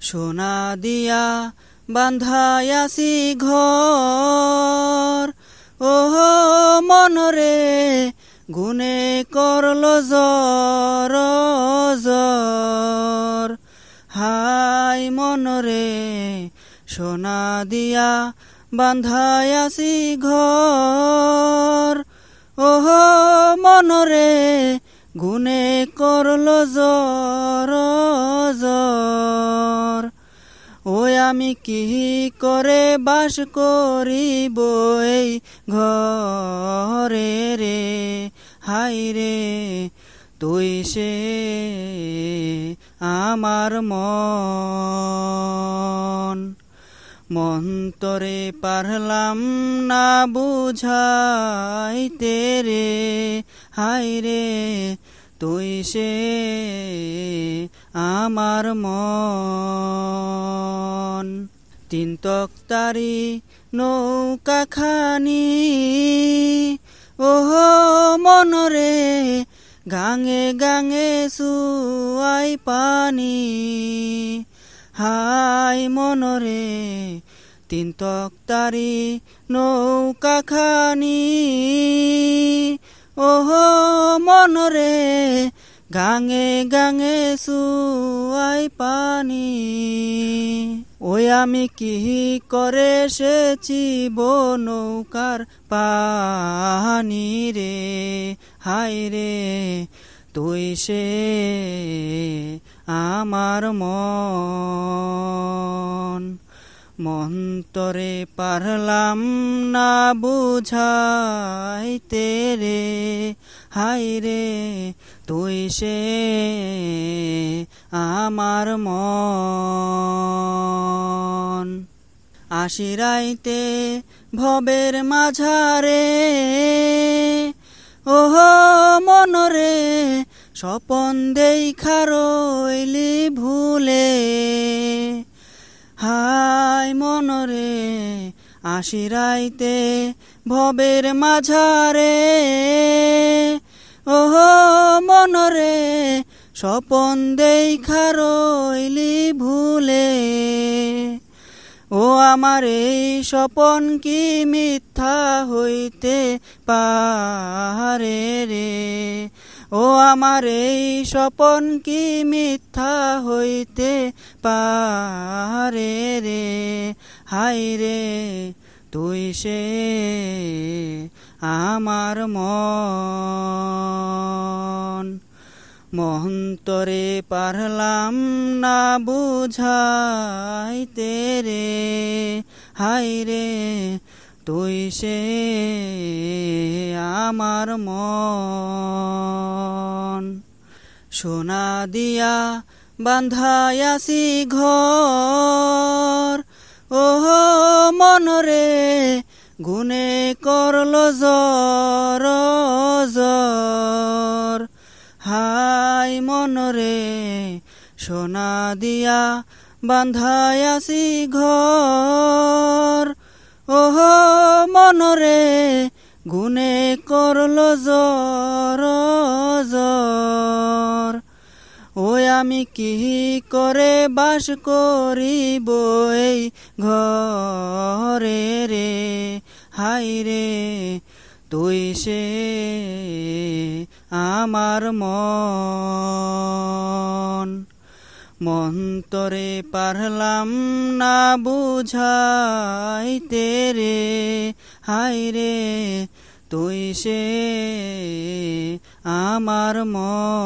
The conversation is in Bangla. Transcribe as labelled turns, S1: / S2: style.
S1: সোনা দিয়া বান্ধায়াছি ঘর, ওহো মনরে গুনে করল জর জর। হাই মনরে সোনা দিয়া বান্ধায়াছি ঘর, ওহো মনরে গুনে করল জর জর। ওই আমি কি করে বাস করিব এই ঘরে রে, হাই রে তুই সে আমার মন। মন্তরে পারলাম না বুঝাইতে রে, হাই রে তুই সে আমার মন। তিন তক্তারি নৌকা খানি, ওহো মনরে গাঙে গাঙে সুয়াই পানি। হাই মনরে তিন তক্তারি নৌকা খানি, ওহো মনরে গাঙে গাঙে সুয়াই পানি। ওই আমি কি করে সেচিব নৌকার পানি রে, হাই রে তুই সে আমার মন। মন্তরে পারলাম না বুঝাইতে রে, হাই রে তুই সে আমার মন। আশিরাইতে ভবের মাঝারে, ওহো মনরে স্বপন দেখা রইলি ভুলে। হাই মনরে আশিরাইতে ভবের মাঝারে, ওহো মনরে স্বপন দেখা রইলি ভুলে। ও আমার এই স্বপন কি মিথ্যা হইতে পারে রে, ও আমার এই স্বপন কি মিথ্যা হইতে পারে রে, হাই রে তুই সে আমার মন। মন্তরে পারলাম না বুঝাইতে রে, হাই রে তুই সে আমার মন। সোনা দিয়া বান্ধায়াছি ঘর, ওহো মনরে গুনে করল জর জর। হাই মনরে সোনা দিয়া বান্ধায়াছি ঘর, ওহো মনরে গুনে করল জর জর। ওই আমি কি করে বাস করিব এই ঘরে রে, হাই রে তুই সে আমার মন। মন্তরে পারলাম না বুঝাইতে রে, হাই রে তুই সে আমার মন।